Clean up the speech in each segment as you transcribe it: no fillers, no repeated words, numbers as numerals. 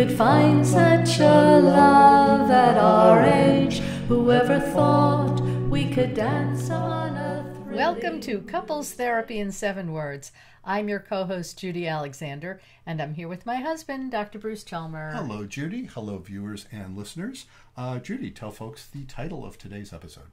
could find such a love at our age. Whoever thought we could dance on a thrilling... Welcome to Couples Therapy in 7 Words. I'm your co-host, Judy Alexander, and I'm here with my husband, Dr. Bruce Chalmer. Hello, Judy. Hello, viewers and listeners. Judy, tell folks the title of today's episode.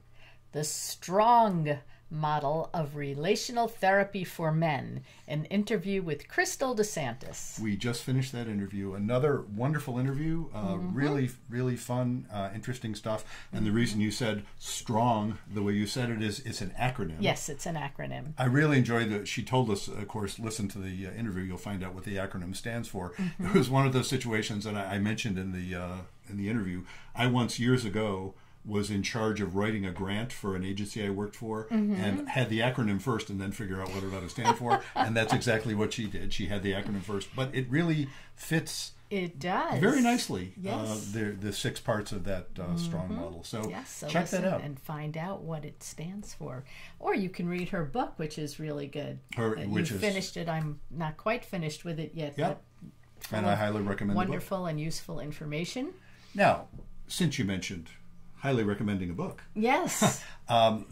The Strong Model of Relational Therapy for Men, an interview with Kristal DeSantis. We just finished that interview. Another wonderful interview. Really fun, interesting stuff. And the reason you said strong, the way you said it, is it's an acronym. Yes, it's an acronym. I really enjoyed that. She told us, of course, listen to the interview. You'll find out what the acronym stands for. It was one of those situations that I mentioned in the interview. I once, years ago, was in charge of writing a grant for an agency I worked for and had the acronym first and then figure out what it ought to stand for. And that's exactly what she did. She had the acronym first. But it really fits very nicely, yes. The 6 parts of that strong model. So, check that out. And find out what it stands for. Or you can read her book, which is really good. Finished it. I'm not quite finished with it yet. Yep. And I highly recommend wonderful the book. And useful information. Now, since you mentioned highly recommending a book. Yes.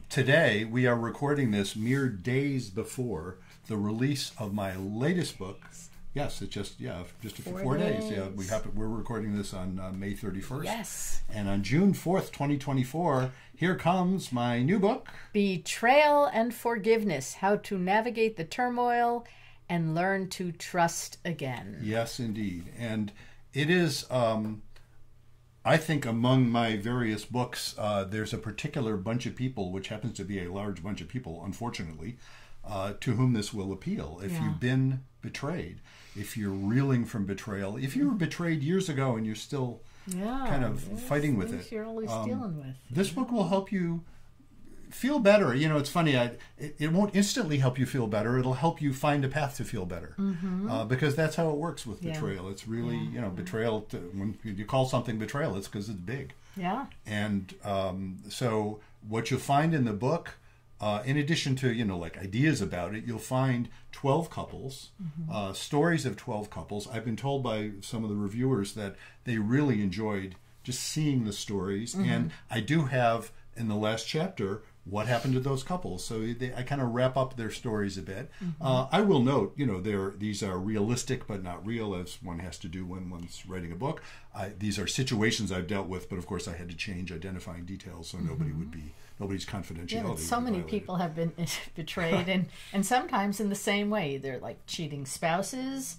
Today, we are recording this mere days before the release of my latest book. Yes, it's just a few 4 days. Yeah, we're recording this on May 31st. Yes. And on June 4th, 2024, here comes my new book. Betrayal and Forgiveness, How to Navigate the Turmoil and Learn to Trust Again. Yes, indeed. And it is... I think among my various books, there's a particular bunch of people, which happens to be a large bunch of people, unfortunately, to whom this will appeal. If you've been betrayed, if you're reeling from betrayal, if you were betrayed years ago and you're still kind of fighting with it, you're always dealing with. This book will help you feel better. You know, it's funny. It won't instantly help you feel better. It'll help you find a path to feel better, because that's how it works with betrayal. It's really, betrayal. When you call something betrayal, it's because it's big. Yeah. And so what you'll find in the book, in addition to like ideas about it, you'll find 12 couples, stories of 12 couples. I've been told by some of the reviewers that they really enjoyed just seeing the stories, and I do have in the last chapter what happened to those couples. So I kind of wrap up their stories a bit. I will note, these are realistic but not real, as one has to do when one's writing a book. These are situations I've dealt with, but of course I had to change identifying details so nobody's confidentiality. Yeah, so many people have been betrayed, and sometimes in the same way. They're like cheating spouses.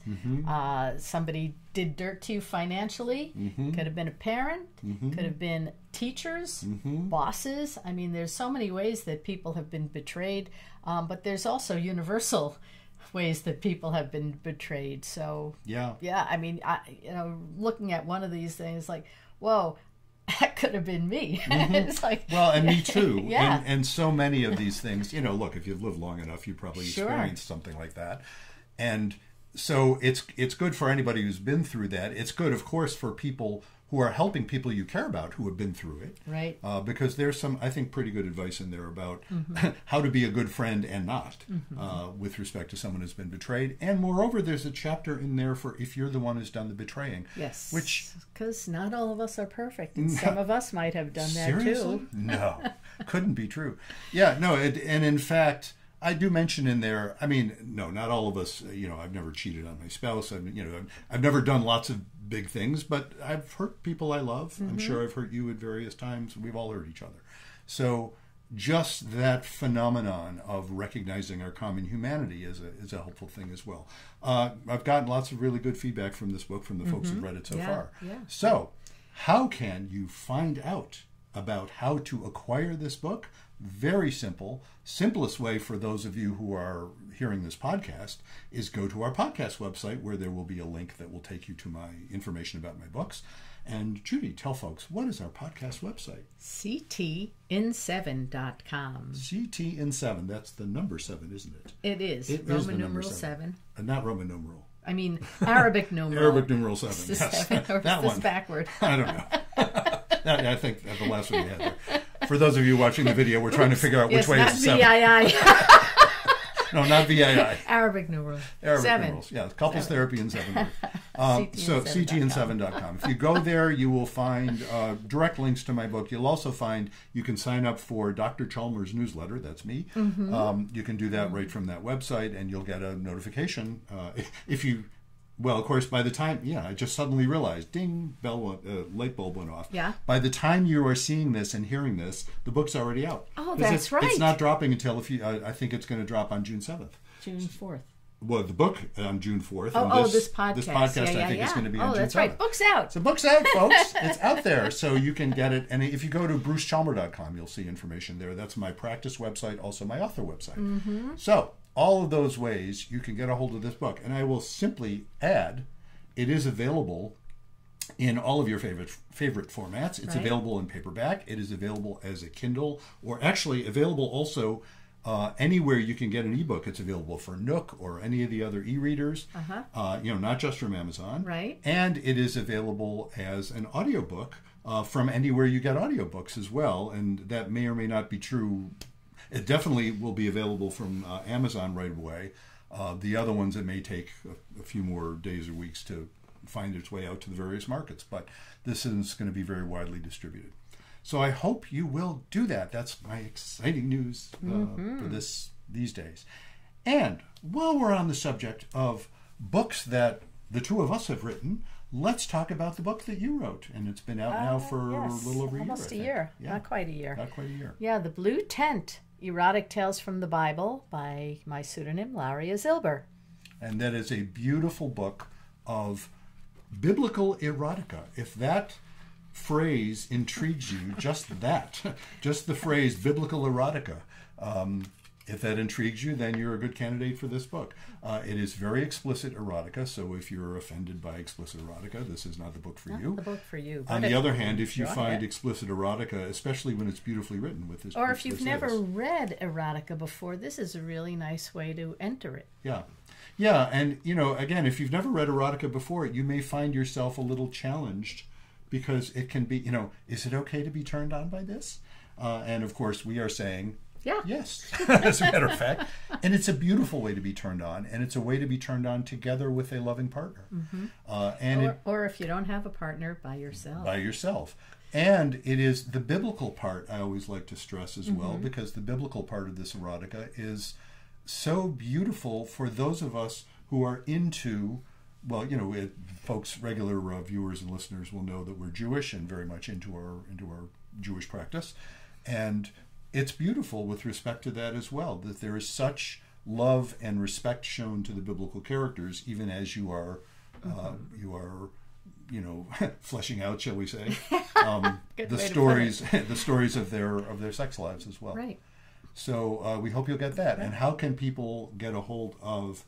Somebody did dirt to you financially. Could have been a parent. Could have been teachers, bosses. I mean, there's so many ways that people have been betrayed, but there's also universal ways that people have been betrayed. So I mean, looking at one of these things, like, whoa, that could have been me. It's like, well, and me too. And so many of these things, look, if you've lived long enough, you probably experienced something like that. And so it's good for anybody who's been through that. It's good, of course, for people who are helping people you care about who have been through it. Right. Because there's some, I think, pretty good advice in there about how to be a good friend and not with respect to someone who's been betrayed. And moreover, there's a chapter in there for if you're the one who's done the betraying. Yes. Which, because not all of us are perfect. And some of us might have done that seriously? too. No, couldn't be true. Yeah, no, and in fact, I do mention in there, I mean, no, not all of us, I've never cheated on my spouse. I've never done lots of big things, but I've hurt people I love. I'm sure I've hurt you at various times. We've all hurt each other. So just that phenomenon of recognizing our common humanity is a helpful thing as well. I've gotten lots of really good feedback from this book from the folks who've read it so far. Yeah. So how can you find out about how to acquire this book? Very simple. Simplest way for those of you who are hearing this podcast is go to our podcast website, where there will be a link that will take you to my information about my books. And Judy, tell folks, what is our podcast website? ctin7.com. ctin7, that's the number 7, isn't it? It is. It Roman is the number numeral 7. Not Roman numeral. I mean, Arabic numeral. Arabic numeral 7. It's the 7, or that is one. this backward? I don't know. I think that's the last one we had there. For those of you watching the video, we're trying to figure out which way is 7. VII. No, not VII. Arabic numeral. Arabic 7. numerals. Yeah, couples therapy in 7 words. So ctn7.com. ctn7.com. If you go there, you will find direct links to my book. You'll also find you can sign up for Dr. Chalmers' newsletter. That's me. You can do that right from that website, and you'll get a notification if you. Well, of course, by the time, I just suddenly realized, ding, light bulb went off. Yeah. By the time you are seeing this and hearing this, the book's already out. Oh, that's right. It's not dropping until I think it's going to drop on June 7th. June 4th. Well, the book on June 4th. This podcast. This podcast, I think, is going to be on June 7th. Oh, that's right. Book's out. So book's out, folks. It's out there, so you can get it. And if you go to brucechalmer.com, you'll see information there. That's my practice website, also my author website. So all of those ways you can get a hold of this book. And I will simply add, it is available in all of your favorite formats. It's available in paperback. It is available as a Kindle, or actually available also anywhere you can get an ebook. It's available for Nook or any of the other e-readers, not just from Amazon. Right. And it is available as an audiobook from anywhere you get audiobooks as well. And that may or may not be true. It definitely will be available from Amazon right away. The other ones, it may take a few more days or weeks to find its way out to the various markets. But this is going to be very widely distributed. So I hope you will do that. That's my exciting news for these days. And while we're on the subject of books that the two of us have written, let's talk about the book that you wrote. And it's been out now for a little over a year. Almost a year. Yeah. Not quite a year. Not quite a year. Yeah, The Blue Tent, Erotic Tales from the Bible by my pseudonym, Laria Zilber. And that is a beautiful book of biblical erotica. If that phrase intrigues you, just the phrase biblical erotica, if that intrigues you, then you're a good candidate for this book. It is very explicit erotica, so if you're offended by explicit erotica, this is not the book for you. Not the book for you. On the other hand, if you find explicit erotica, especially when it's beautifully written with this, or if you've never read erotica before, this is a really nice way to enter it. Yeah, and again, if you've never read erotica before, you may find yourself a little challenged, because it can be, is it okay to be turned on by this? And of course, we are saying, yes, as a matter of fact. And it's a beautiful way to be turned on, and it's a way to be turned on together with a loving partner. Or if you don't have a partner, by yourself. And it is the biblical part I always like to stress as well, because the biblical part of this erotica is so beautiful for those of us who are into, folks, regular viewers and listeners will know that we're Jewish and very much into our Jewish practice, and it's beautiful with respect to that as well, that there is such love and respect shown to the biblical characters, even as you are fleshing out, shall we say, the stories of their sex lives as well. Right. So we hope you'll get that. And how can people get a hold of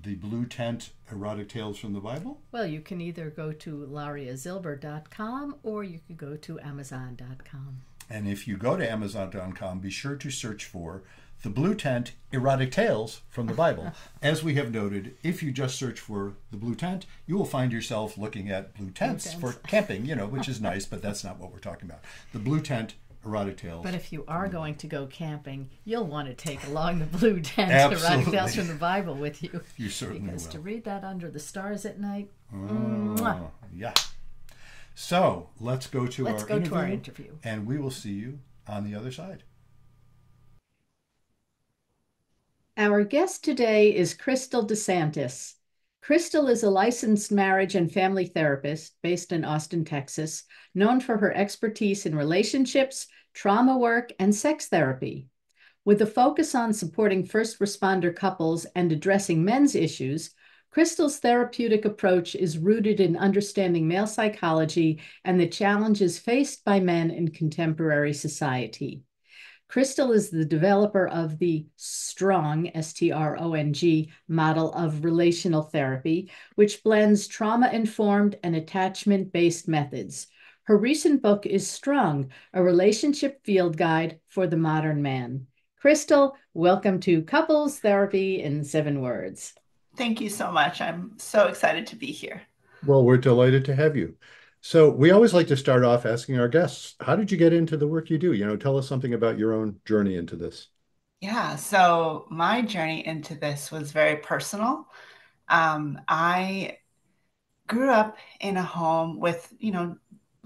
the Blue Tent Erotic Tales from the Bible? Well, you can either go to lariazilber.com or you can go to amazon.com. And if you go to amazon.com, be sure to search for the Blue Tent Erotic Tales from the Bible. As we have noted, if you just search for the Blue Tent, you will find yourself looking at blue tents for camping, which is nice, but that's not what we're talking about. The Blue Tent Erotic Tales. But if you are going to go camping, you'll want to take along the Blue Tent Absolutely. Erotic Tales from the Bible with you. You certainly because will. to read that under the stars at night, yeah. So let's go to our interview, and we will see you on the other side. Our guest today is Kristal DeSantis. Kristal is a licensed marriage and family therapist based in Austin, Texas, known for her expertise in relationships, trauma work, and sex therapy. With a focus on supporting first responder couples and addressing men's issues, Kristal's therapeutic approach is rooted in understanding male psychology and the challenges faced by men in contemporary society. Kristal is the developer of the STRONG, S-T-R-O-N-G, model of relational therapy, which blends trauma-informed and attachment-based methods. Her recent book is Strong, a relationship field guide for the modern man. Kristal, welcome to Couples Therapy in 7 Words. Thank you so much. I'm so excited to be here. Well, we're delighted to have you. So we always like to start off asking our guests, how did you get into the work you do? Tell us something about your own journey into this. Yeah, so my journey into this was very personal. I grew up in a home with,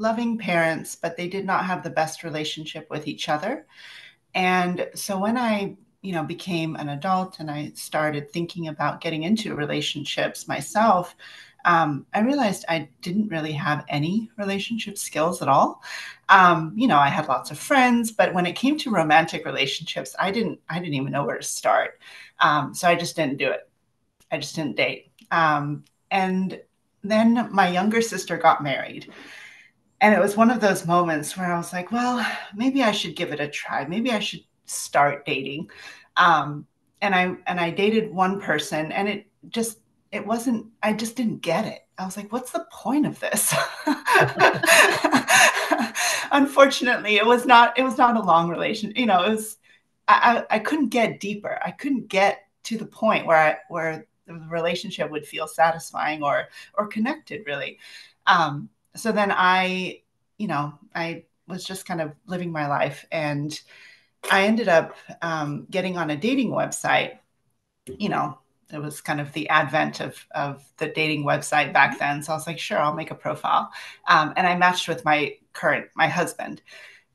loving parents, but they did not have the best relationship with each other. And so when I, became an adult and I started thinking about getting into relationships myself, I realized I didn't really have any relationship skills at all. I had lots of friends, but when it came to romantic relationships, I didn't even know where to start. So I just didn't do it. I just didn't date. And then my younger sister got married. And it was one of those moments where I was like, well, maybe I should give it a try. Maybe I should start dating. And I dated one person, and it wasn't, I just didn't get it. I was like, what's the point of this? Unfortunately, it was not a long relation. It was, I couldn't get deeper. I couldn't get to the point where the relationship would feel satisfying or connected, really. So then I was just kind of living my life, and I ended up getting on a dating website. You know, it was kind of the advent of the dating website back then. So I was like, sure, I'll make a profile. And I matched with my husband.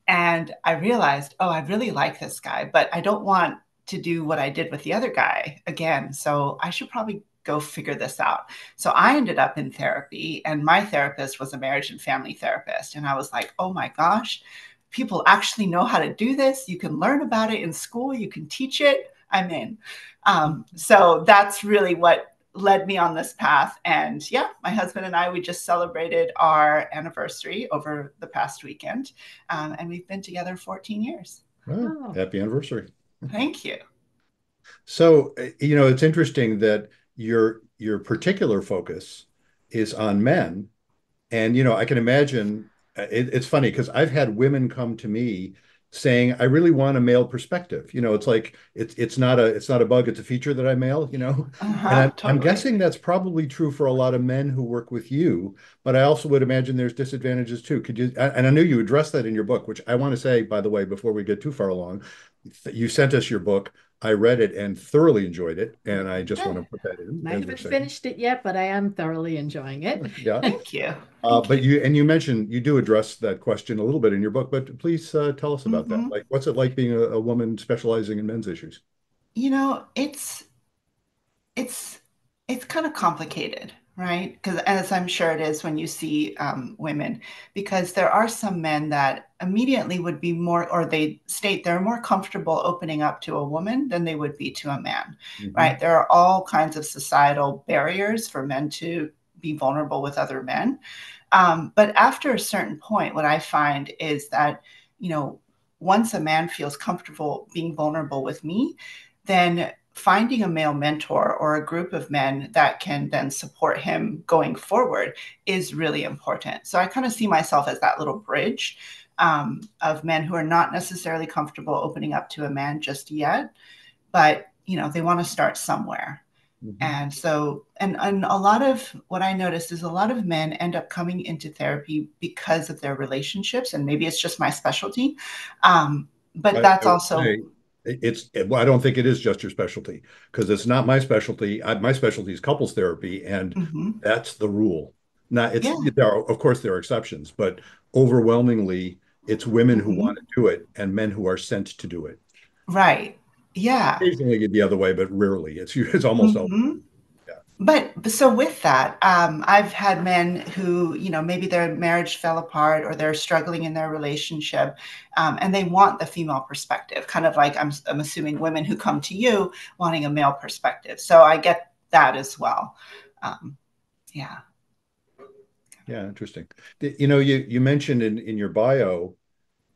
And I realized, oh, I really like this guy, but I don't want to do what I did with the other guy again. So I should probably go figure this out. So I ended up in therapy, and my therapist was a marriage and family therapist. And I was like, oh my gosh, people actually know how to do this. You can learn about it in school, you can teach it. I'm in. So that's really what led me on this path. And yeah, my husband and I, we just celebrated our anniversary over the past weekend. And we've been together 14 years. Oh, happy anniversary. Thank you. So, it's interesting that your particular focus is on men. And, I can imagine it's funny because I've had women come to me saying, I really want a male perspective. It's like it's not a bug, it's a feature that I male, And I'm Totally. guessing that's probably true for a lot of men who work with you, but I also would imagine there's disadvantages too. And I knew you addressed that in your book, which I want to say, by the way, before we get too far along, you sent us your book. I read it and thoroughly enjoyed it, and I just want to Good. put that in I as we're haven't saying. finished it yet, but I am thoroughly enjoying it. Yeah. Thank you. Thank But you. you mentioned you do address that question a little bit in your book, but please tell us about that. hmm Like, what's it like being a woman specializing in men's issues? It's it's kind of complicated, right? Because as I'm sure it is when you see women, because there are some men that immediately would be more, or they state they're more comfortable opening up to a woman than they would be to a man, Hmm. right? There are all kinds of societal barriers for men to be vulnerable with other men. But after a certain point, what I find is that, you know, once a man feels comfortable being vulnerable with me, then finding a male mentor or a group of men that can then support him going forward is really important. So I kind of see myself as that little bridge of men who are not necessarily comfortable opening up to a man just yet, but they want to start somewhere. Hmm. And so, and a lot of what I noticed is a lot of men end up coming into therapy because of their relationships, and maybe it's just my specialty. But that's I would also, say well, I don't think it is just your specialty because it's not my specialty. My specialty is couples therapy, and mhm. that's the rule. Now, Yeah, of course, there are exceptions, but overwhelmingly, it's women who want mhm. to do it and men who are sent to do it. Right. Yeah. Occasionally the other way, but rarely. It's almost always. hmm Yeah. But so with that, I've had men who, maybe their marriage fell apart or they're struggling in their relationship, and they want the female perspective, kind of like I'm assuming women who come to you wanting a male perspective. So I get that as well. Um, yeah. Yeah, interesting. You mentioned in your bio,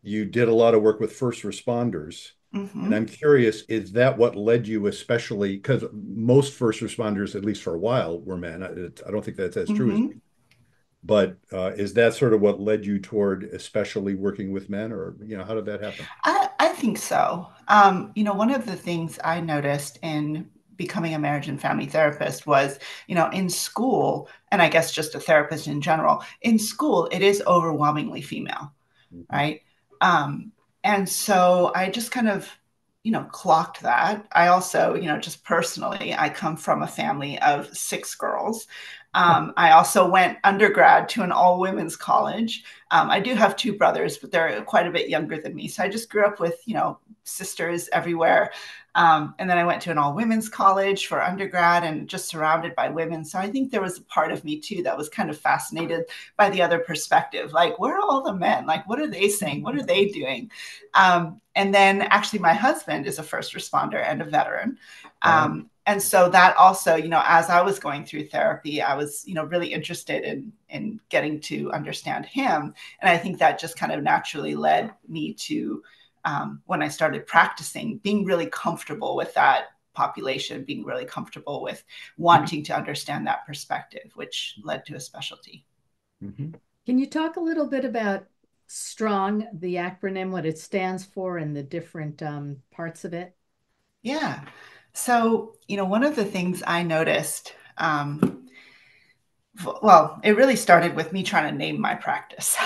you did a lot of work with first responders. And I'm hmm curious, is that what led you especially? Because most first responders, at least for a while, were men. I don't think that's as true as, hmm but is that sort of what led you toward especially working with men, or how did that happen? I think so. One of the things I noticed in becoming a marriage and family therapist was, in school, and I guess just a therapist in general, in school, it is overwhelmingly female, Mhm. right? Um, and so I just kind of, clocked that. I also, just personally, I come from a family of six girls. I also went undergrad to an all women's college. I do have two brothers, but they're quite a bit younger than me. So I just grew up with, sisters everywhere. And then I went to an all women's college for undergrad and just surrounded by women. So I think there was a part of me too that was kind of fascinated by the other perspective. Like, where are all the men? Like, what are they saying? What are they doing? And then actually, my husband is a first responder and a veteran. And so that also, as I was going through therapy, I was, really interested in getting to understand him. And I think that just kind of naturally led me to, when I started practicing, being really comfortable with that population, being really comfortable with wanting to understand that perspective, which led to a specialty. Mm-hmm. Can you talk a little bit about STRONG, the acronym, what it stands for, and the different parts of it? Yeah. So, one of the things I noticed, well, it really started with me trying to name my practice.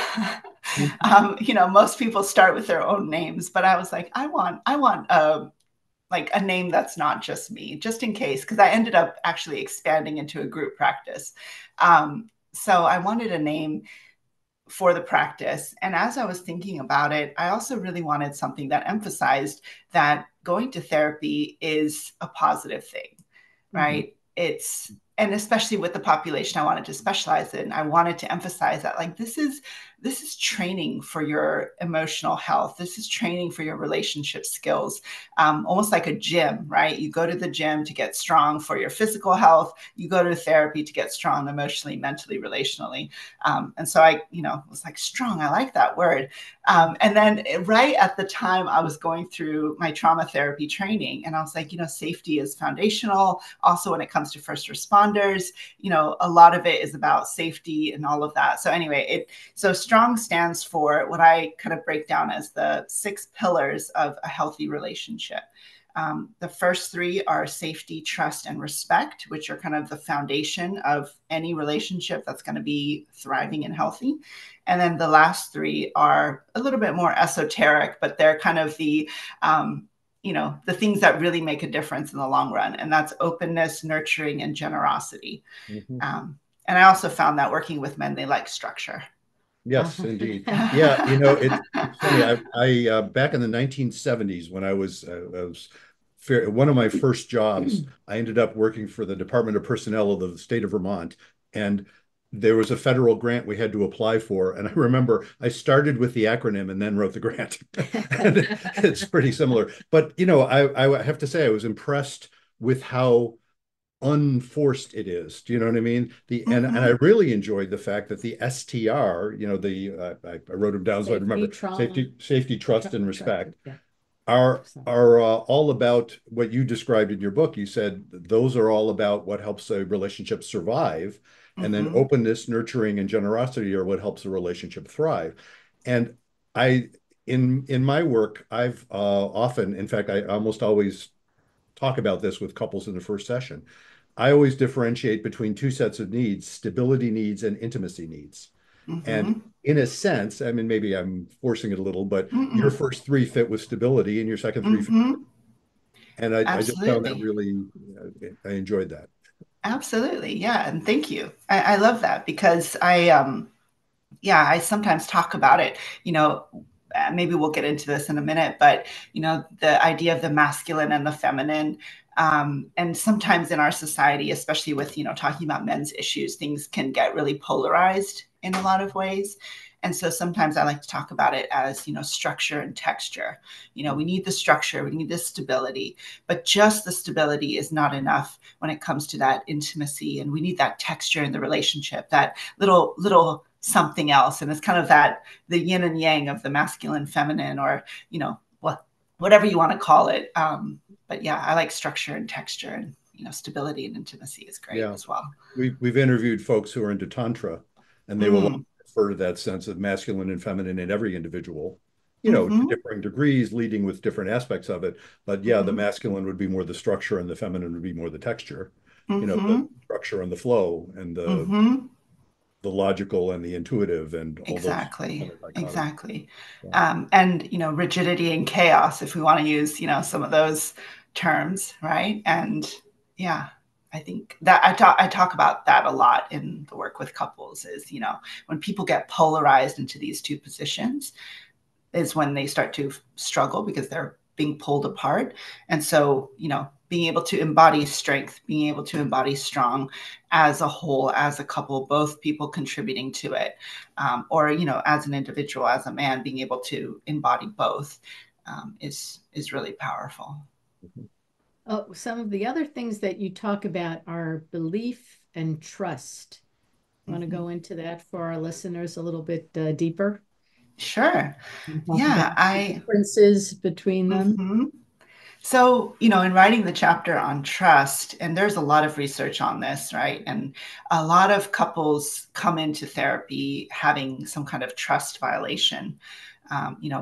Most people start with their own names, but I was like, I want like a name that's not just me, just in case, because I ended up actually expanding into a group practice. So I wanted a name for the practice. And as I was thinking about it, I also really wanted something that emphasized that going to therapy is a positive thing, right? Mm-hmm. And especially with the population I wanted to specialize in, I wanted to emphasize that, like, this is training for your emotional health. This is training for your relationship skills, almost like a gym, right? You go to the gym to get strong for your physical health. You go to therapy to get strong emotionally, mentally, relationally. And so I, was like, strong. I like that word. And then right at the time I was going through my trauma therapy training, and I was like, safety is foundational. Also, when it comes to first responders, a lot of it is about safety and all of that. So anyway, so STRONG stands for what I kind of break down as the 6 pillars of a healthy relationship. The first 3 are safety, trust, and respect, which are kind of the foundation of any relationship that's going to be thriving and healthy. And then the last 3 are a little bit more esoteric, but they're kind of the things that really make a difference in the long run. And that's openness, nurturing, and generosity. Mm-hmm. And I also found that working with men, they like structure. Yes, indeed. Yeah, it's funny. I back in the 1970s, when I was one of my first jobs, I ended up working for the Department of Personnel of the state of Vermont, and there was a federal grant we had to apply for. And I remember I started with the acronym and then wrote the grant. And it's pretty similar. But, I have to say I was impressed with how unforced it is. Do you know what I mean? And I really enjoyed the fact that the STR, I wrote them down so I remember safety, trust, and respect. Yeah. Are all about what you described in your book. You said those are all about what helps a relationship survive, and then openness, nurturing, and generosity are what helps a relationship thrive. And in my work, I've often, in fact, I almost always talk about this with couples in the first session. I always differentiate between 2 sets of needs: stability needs and intimacy needs. And in a sense, I mean, maybe I'm forcing it a little, but your first 3 fit with stability and your second 3 fit. And I just found that really, I enjoyed that. Absolutely. Yeah. And thank you. I love that, because I sometimes talk about it, maybe we'll get into this in a minute, but, the idea of the masculine and the feminine. And sometimes in our society, especially with, talking about men's issues, things can get really polarized in a lot of ways. And so sometimes I like to talk about it as, structure and texture. We need the structure, we need the stability, but just the stability is not enough when it comes to that intimacy. And we need that texture in the relationship, that little something else. And it's kind of the yin and yang of the masculine, feminine, or, whatever you want to call it. But yeah, I like structure and texture, and, stability and intimacy is great as well. We've interviewed folks who are into Tantra, and they will refer to that sense of masculine and feminine in every individual, to differing degrees, leading with different aspects of it. But yeah, the masculine would be more the structure and the feminine would be more the texture, the structure and the flow and the logical and the intuitive and all exactly. Yeah. And, rigidity and chaos, if we want to use, some of those terms, right? And yeah, I think that I talk about that a lot in the work with couples is, when people get polarized into these two positions is when they start to struggle because they're being pulled apart. And so, being able to embody strength, being able to embody strong as a whole, as a couple, both people contributing to it, or, as an individual, as a man, being able to embody both is really powerful. Oh, some of the other things that you talk about are belief and trust. Want to go into that for our listeners a little bit deeper? Sure. And talk Yeah, about the differences between them. So, in writing the chapter on trust, and there's a lot of research on this, right? And a lot of couples come into therapy having some kind of trust violation.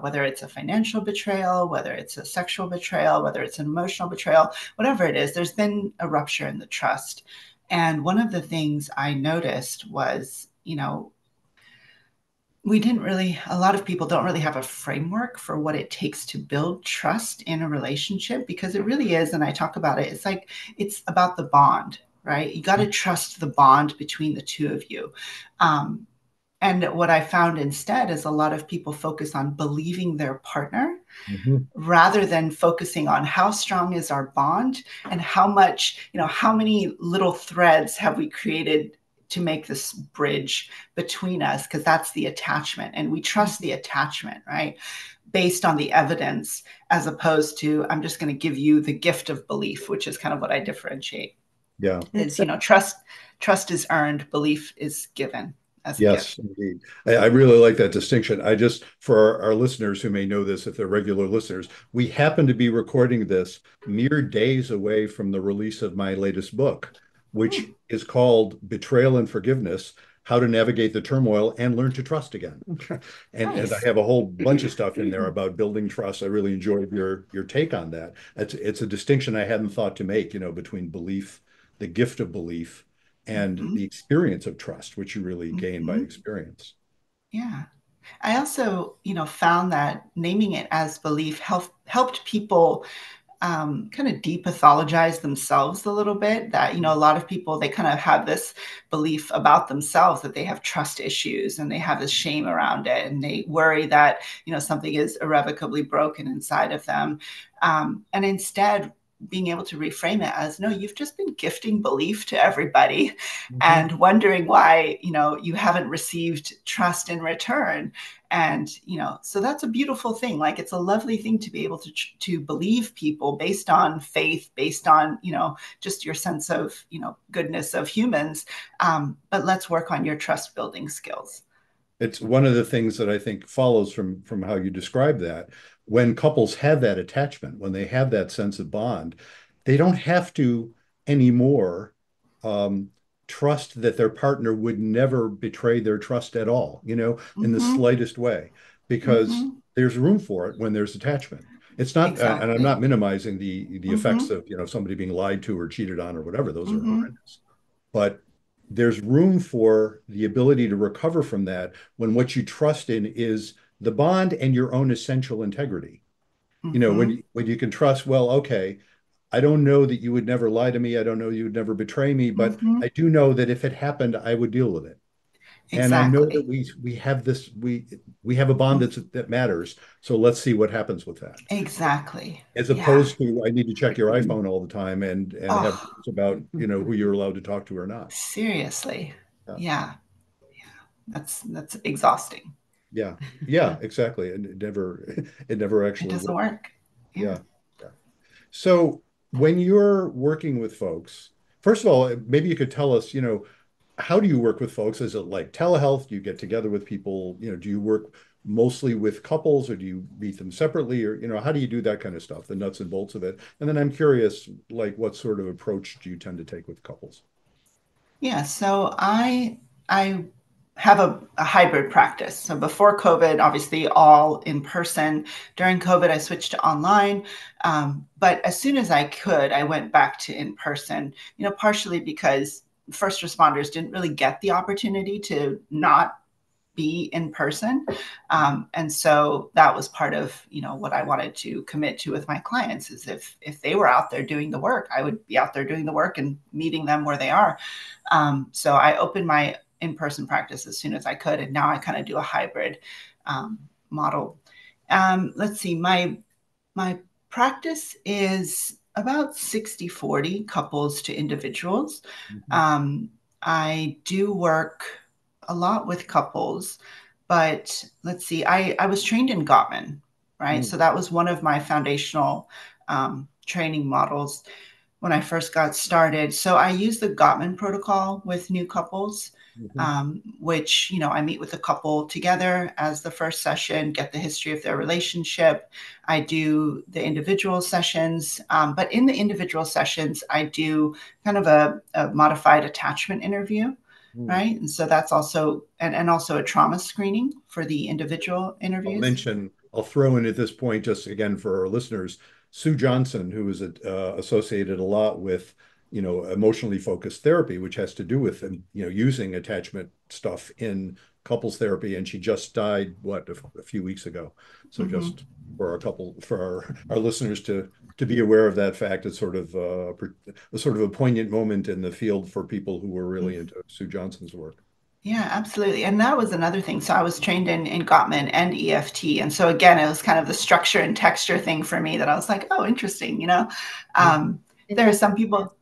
Whether it's a financial betrayal, whether it's a sexual betrayal, whether it's an emotional betrayal, whatever it is, there's been a rupture in the trust. And one of the things I noticed was, a lot of people don't really have a framework for what it takes to build trust in a relationship, because it really is. And I talk about it. It's about the bond, right? You got to trust the bond between the two of you. And what I found instead is a lot of people focus on believing their partner rather than focusing on how strong is our bond and how much, how many little threads have we created to make this bridge between us, because that's the attachment. And we trust the attachment, right? Based on the evidence, as opposed to, I'm just going to give you the gift of belief, which is kind of what I differentiate. Yeah. Is, trust is earned, belief is given as a Yes, gift. indeed. I really like that distinction. For our listeners who may know this, if they're regular listeners, we happen to be recording this mere days away from the release of my latest book, which is called Betrayal and Forgiveness: How to Navigate the Turmoil and Learn to Trust Again. And I have a whole bunch of stuff in there about building trust. I really enjoyed your take on that. It's a distinction I hadn't thought to make, between belief, the gift of belief, and the experience of trust, which you really gain by experience. Yeah. I also, found that naming it as belief helped people kind of depathologize themselves a little bit. That, a lot of people, they kind of have this belief about themselves that they have trust issues and they have this shame around it. And they worry that, something is irrevocably broken inside of them. And instead, being able to reframe it as, no, you've just been gifting belief to everybody and wondering why, you haven't received trust in return. And, so that's a beautiful thing. Like, it's a lovely thing to be able to believe people based on faith, based on, just your sense of, goodness of humans. But let's work on your trust building skills. It's one of the things that I think follows from how you describe that. When couples have that attachment, when they have that sense of bond, they don't have to anymore trust that their partner would never betray their trust at all, in the slightest way, because there's room for it when there's attachment. It's not, Exactly. and I'm not minimizing the effects of, somebody being lied to or cheated on or whatever. Those are horrendous. But there's room for the ability to recover from that when what you trust in is the bond and your own essential integrity. When you can trust, well, okay, I don't know that you would never lie to me. I don't know you would never betray me, but I do know that if it happened, I would deal with it. Exactly. And I know that we have this, we have a bond that matters. So let's see what happens with that. Exactly. As opposed to, I need to check your iPhone all the time and have rules about, who you're allowed to talk to or not. Seriously. Yeah. That's exhausting. Yeah, exactly. And it never actually It doesn't work. Yeah. So when you're working with folks, first of all, maybe you could tell us, how do you work with folks? Is it like telehealth? Do you get together with people? Do you work mostly with couples, or do you meet them separately? Or, how do you do that kind of stuff, the nuts and bolts of it? And then I'm curious, like, what sort of approach do you tend to take with couples? Yeah, so I have a hybrid practice. So before COVID, obviously all in person. During COVID, I switched to online. But as soon as I could, I went back to in person, partially because first responders didn't really get the opportunity to not be in person. And so that was part of, what I wanted to commit to with my clients is if they were out there doing the work, I would be out there doing the work and meeting them where they are. So I opened my in-person practice as soon as I could. And now I kind of do a hybrid model. Let's see, my practice is about 60-40 couples to individuals. I do work a lot with couples, but let's see, I was trained in Gottman, right? So that was one of my foundational training models when I first got started. So I use the Gottman protocol with new couples, which, I meet with a couple together as the first session, get the history of their relationship. I do the individual sessions, but in the individual sessions, I do kind of a modified attachment interview, right? And so that's also, and also a trauma screening for the individual interviews. I'll throw in at this point, just again for our listeners, Sue Johnson, who is associated a lot with, emotionally focused therapy, which has to do with, using attachment stuff in couples therapy. And she just died, a few weeks ago. So just for our listeners to be aware of that fact, it's sort of a poignant moment in the field for people who were really into Sue Johnson's work. Yeah, absolutely. And that was another thing. So I was trained in Gottman and EFT. And so again, it was kind of the structure and texture thing for me that I was like, oh, interesting. There are some people.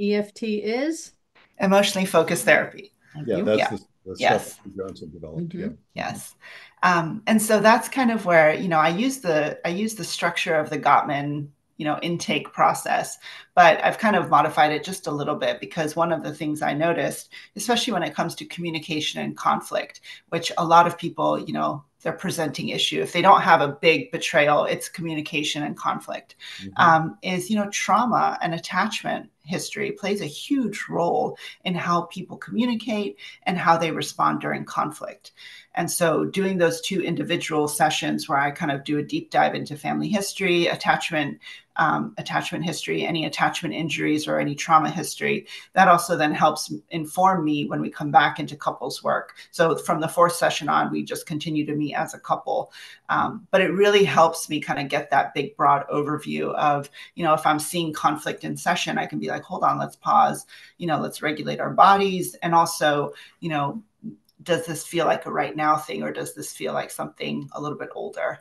EFT is emotionally focused therapy. That's the stuff that Johnson developed. Yes. And so that's kind of where, I use the structure of the Gottman, intake process, but I've kind of modified it just a little bit because one of the things I noticed, especially when it comes to communication and conflict, which a lot of people, they're presenting issue. If they don't have a big betrayal, it's communication and conflict. Is, trauma and attachment history plays a huge role in how people communicate and how they respond during conflict. And so doing those two individual sessions where I kind of do a deep dive into family history, attachment history, any attachment injuries or any trauma history, that also then helps inform me when we come back into couples work. So from the fourth session on, we just continue to meet as a couple. But it really helps me kind of get that big, broad overview of, if I'm seeing conflict in session, I can be like, hold on, let's pause, let's regulate our bodies. And also, does this feel like a right now thing, or does this feel like something a little bit older,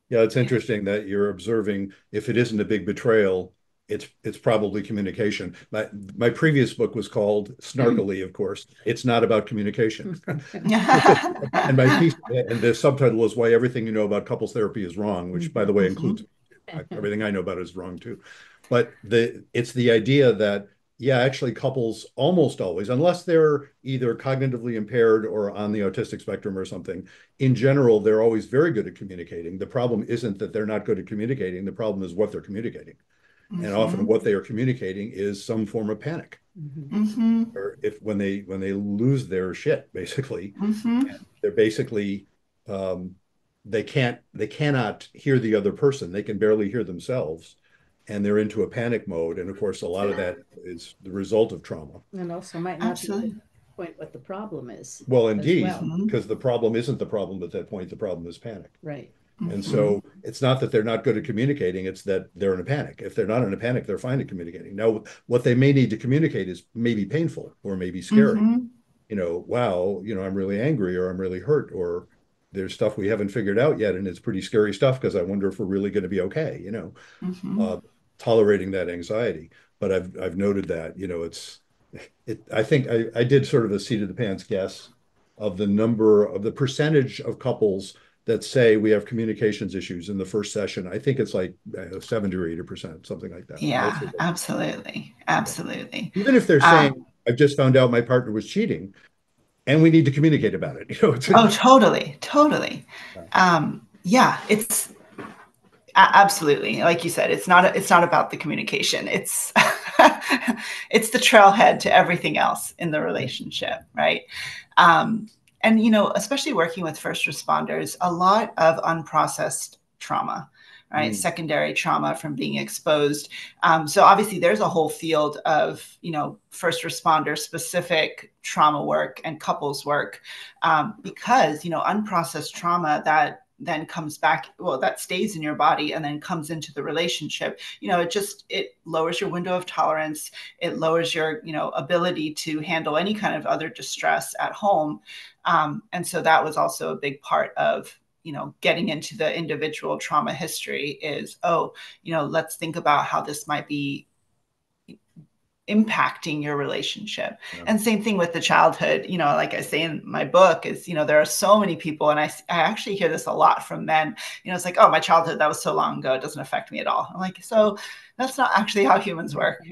Yeah, it's interesting that you're observing if it isn't a big betrayal, it's probably communication. My previous book was called Snarkily, of course. It's not about communication. And my piece, and the subtitle was Why Everything You Know About Couples Therapy is Wrong, which, by the way, includes everything I know about it is wrong too. But it's the idea that, actually couples almost always, unless they're either cognitively impaired or on the autistic spectrum or something, in general, they're always very good at communicating. The problem isn't that they're not good at communicating. The problem is what they're communicating. And often what they are communicating is some form of panic. Or when they lose their shit, basically, they're basically, they cannot hear the other person. They can barely hear themselves. And they're into a panic mode. And of course, a lot of that is the result of trauma. And also might not be point what the problem is. Well, indeed, because the problem isn't the problem at that point. The problem is panic. Right. And so it's not that they're not good at communicating. It's that they're in a panic. If they're not in a panic, they're fine at communicating. Now, what they may need to communicate is maybe painful or maybe scary. Wow, I'm really angry, or I'm really hurt, or there's stuff we haven't figured out yet. And it's pretty scary stuff because I wonder if we're really going to be okay, tolerating that anxiety. But I've noted that, I think I did sort of a seat of the pants guess of the percentage of couples that say we have communications issues in the first session. I think it's like 70 or 80%, something like that. Yeah, absolutely. Even if they're saying, I've just found out my partner was cheating and we need to communicate about it. Totally. It's absolutely, like you said, it's not about the communication. It's it's the trailhead to everything else in the relationship, right? And especially working with first responders, a lot of unprocessed trauma, right? Mm. Secondary trauma from being exposed. So obviously there's a whole field of, first responder specific trauma work and couples work, because, unprocessed trauma that then comes back, well, that stays in your body and then comes into the relationship, it lowers your window of tolerance. It lowers your, ability to handle any kind of other distress at home. And so that was also a big part of, getting into the individual trauma history is, let's think about how this might be impacting your relationship. Yeah. And same thing with the childhood, like I say in my book is, there are so many people, and I actually hear this a lot from men, it's like, oh, my childhood, that was so long ago, it doesn't affect me at all. I'm like, so that's not actually how humans work,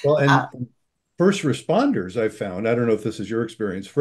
Well, and first responders, I found, I don't know if this is your experience,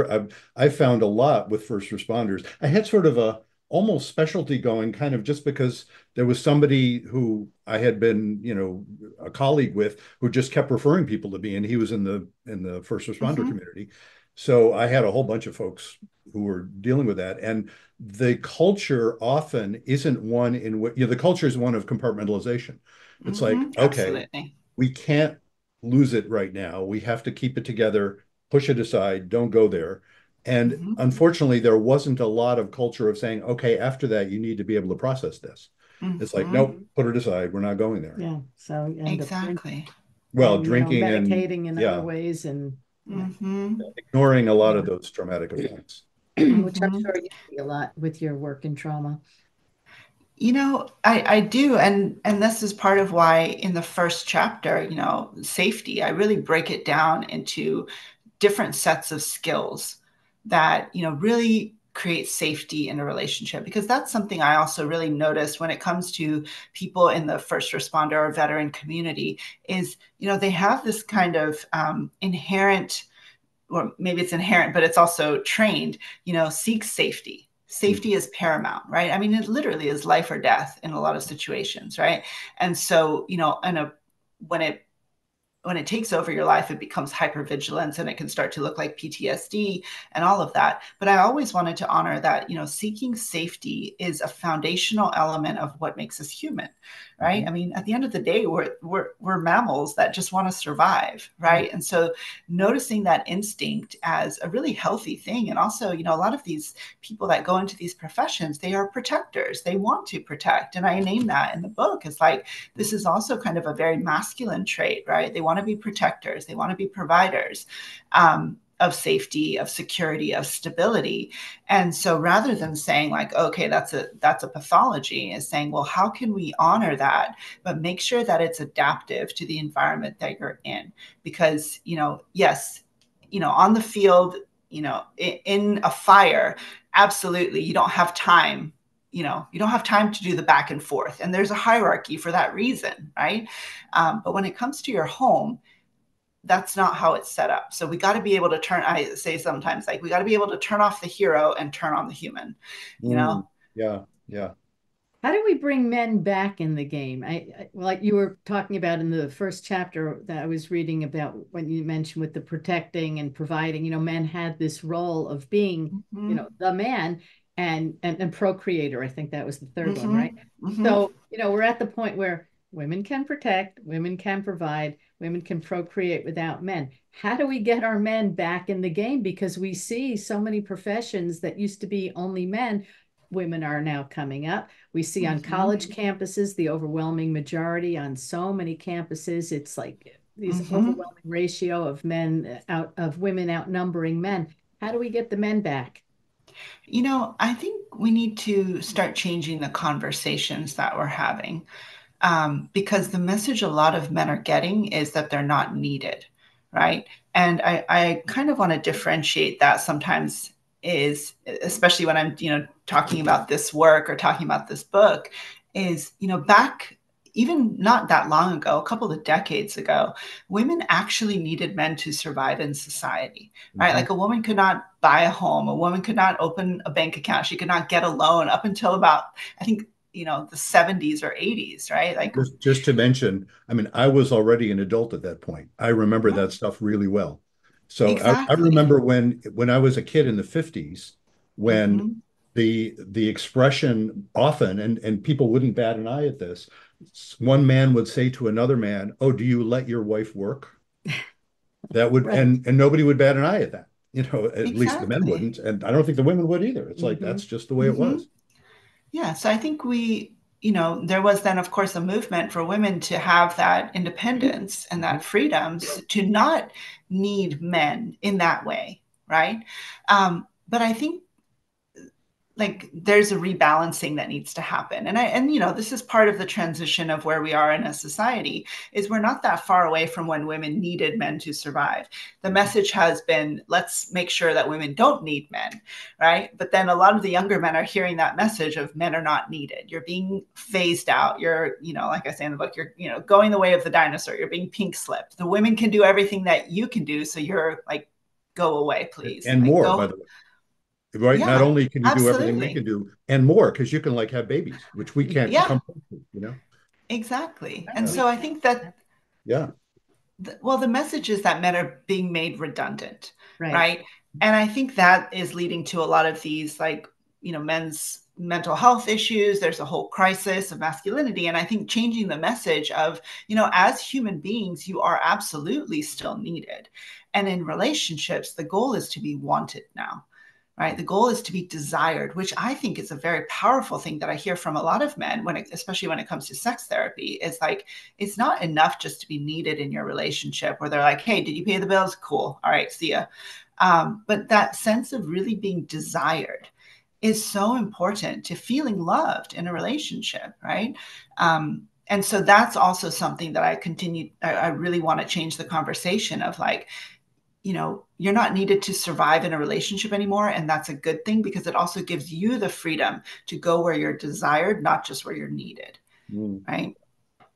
I found a lot with first responders. I had sort of a almost specialty going, kind of just because there was somebody who I had been, a colleague with, who just kept referring people to me, and he was in the first responder community. So I had a whole bunch of folks who were dealing with that. And the culture often isn't one in which, the culture is one of compartmentalization. It's like, okay, absolutely. we can't lose it right now. We have to keep it together, push it aside, don't go there. And unfortunately, there wasn't a lot of culture of saying, okay, after that, you need to be able to process this. It's like, nope, put it aside. We're not going there. Yeah. So you end up Exactly. Well, and, drinking medicating and in other ways, and ignoring a lot of those traumatic events. which I'm sure you see a lot with your work in trauma. I do. And this is part of why in the first chapter, safety, I really break it down into different sets of skills that, really create safety in a relationship, because that's something I also really noticed when it comes to people in the first responder or veteran community is, they have this kind of inherent, or maybe it's inherent, but it's also trained, seek safety. Safety is paramount, right? I mean, it literally is life or death in a lot of situations, right? And so, when it takes over your life, it becomes hypervigilance, and it can start to look like PTSD and all of that. But I always wanted to honor that, seeking safety is a foundational element of what makes us human, right? I mean, at the end of the day, we're mammals that just want to survive, right? And so noticing that instinct as a really healthy thing. And also, a lot of these people that go into these professions, they are protectors. They want to protect. And I name that in the book. It's like, this is also kind of a very masculine trait, right? They want to be protectors. They want to be providers. Of safety, of security, of stability. And so rather than saying like, okay, that's a pathology, is saying, well, how can we honor that, but make sure that it's adaptive to the environment that you're in? Because, yes, on the field, in a fire, absolutely, you don't have time. You don't have time to do the back and forth. And there's a hierarchy for that reason, right? But when it comes to your home, that's not how it's set up. So we got to be able to I say sometimes, like, we got to be able to turn off the hero and turn on the human, Yeah, yeah. How do we bring men back in the game? Like you were talking about in the first chapter that I was reading about, when you mentioned with the protecting and providing, men had this role of being, the man and procreator. I think that was the third one, right? So, we're at the point where women can protect, women can provide, women can procreate without men. How do we get our men back in the game? Because we see so many professions that used to be only men, women are now coming up. We see on college campuses, the overwhelming majority on so many campuses, it's like these overwhelming ratio of women outnumbering men. How do we get the men back? I think we need to start changing the conversations that we're having. Because the message a lot of men are getting is that they're not needed, right? And I kind of want to differentiate that sometimes, is especially when I'm, talking about this work or talking about this book, is, back even not that long ago, a couple of decades ago, women actually needed men to survive in society, right? Like, a woman could not buy a home, a woman could not open a bank account, she could not get a loan up until about, I think, the 70s or 80s, right? Like, just to mention, I mean, I was already an adult at that point. I remember that stuff really well. So I exactly. remember when I was a kid in the 50s, when the expression often, and people wouldn't bat an eye at this. One man would say to another man, "Oh, do you let your wife work?" That would, Right. and nobody would bat an eye at that. At least the men Exactly. wouldn't, and I don't think the women would either. It's like Hmm. that's just the way it Hmm. was. Yeah. So I think there was then, of course, a movement for women to have that independence and Mhm. that freedoms to not need men in that way. Right. But I think like there's a rebalancing that needs to happen, and this is part of the transition of where we are in a society. Is we're not that far away from when women needed men to survive. The message has been, let's make sure that women don't need men, right? But then a lot of the younger men are hearing that message of men are not needed, you're being phased out, you're, like I say in the book, you're, going the way of the dinosaur, you're being pink slipped, the women can do everything that you can do, so you're like, go away please, And like more, by go. the way, right? Not Yeah, only can you do everything we can absolutely. do, and more, because you can like have babies, which we can't Yeah, come close to. exactly. And Yeah, We so I can't. think that, yeah. well, the message is that men are being made redundant, Right. right? And I think that is leading to a lot of these, like, men's mental health issues. There's a whole crisis of masculinity. And I think changing the message of, as human beings, you are absolutely still needed. And in relationships, the goal is to be wanted now. Right. The goal is to be desired, which I think is a very powerful thing that I hear from a lot of men especially when it comes to sex therapy, is like, it's not enough just to be needed in your relationship where they're like, hey, did you pay the bills? Cool. All right. See ya. But that sense of really being desired is so important to feeling loved in a relationship. Right. And so that's also something that I really want to change the conversation of, like, you're not needed to survive in a relationship anymore. And that's a good thing, because it also gives you the freedom to go where you're desired, not just where you're needed. Mm. Right.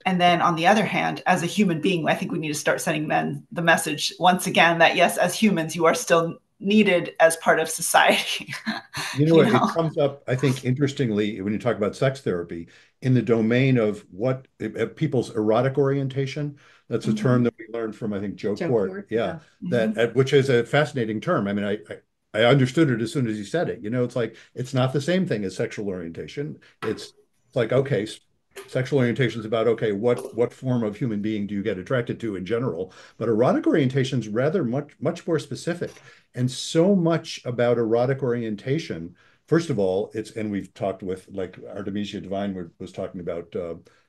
And then on the other hand, as a human being, I think we need to start sending men the message once again that yes, as humans, you are still needed as part of society. You know you what? It know? comes up, I think, interestingly, when you talk about sex therapy in the domain of what people's erotic orientation. That's a term Mm-hmm. that we learned from, I think, Joe Joe Court. Court. Yeah, Yeah. that Mm-hmm. which is a fascinating term. I mean, I understood it as soon as you said it. It's like it's not the same thing as sexual orientation. It's like okay, sexual orientation is about okay, what form of human being do you get attracted to in general, but erotic orientation is rather much more specific. And so much about erotic orientation, first of all, and we've talked with, like, Artemisia Devine was talking about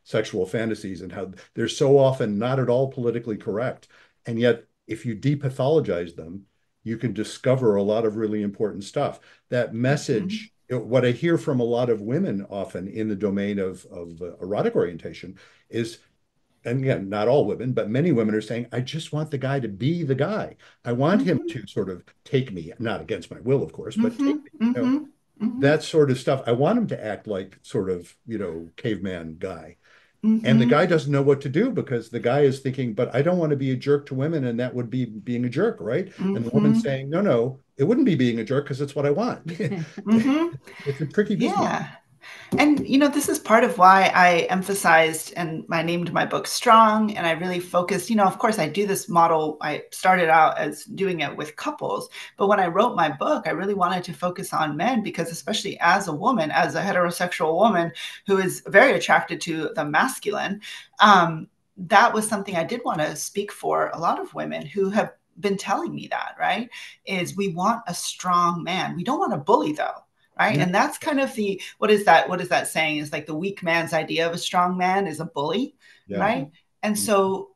sexual fantasies and how they're so often not at all politically correct. And yet, if you depathologize them, you can discover a lot of really important stuff. That Mm-hmm. message, what I hear from a lot of women often in the domain of erotic orientation is, and again, not all women, but many women are saying, I just want the guy to be the guy. I want him Mm-hmm. to sort of take me, not against my will, of course, but Mm-hmm. take me. Mm-hmm. Mm-hmm. That sort of stuff. I want him to act like sort of, caveman guy. And the Mm-hmm. guy doesn't know what to do because the guy is thinking, but I don't want to be a jerk to women, and that would be being a jerk, right? And the woman's Mm-hmm. saying, no, no, it wouldn't be being a jerk because it's what I want. Mm-hmm. It's a tricky business. Yeah. And this is part of why I emphasized and I named my book Strong. And I really focused, of course, I do this model. I started out as doing it with couples. But when I wrote my book, I really wanted to focus on men, because especially as a woman, as a heterosexual woman who is very attracted to the masculine, that was something I did want to speak for a lot of women who have been telling me that, right? Is we want a strong man. We don't want a bully, though. Right. Yeah. And that's kind of what is that saying, is like the weak man's idea of a strong man is a bully. Yeah. Right. And so,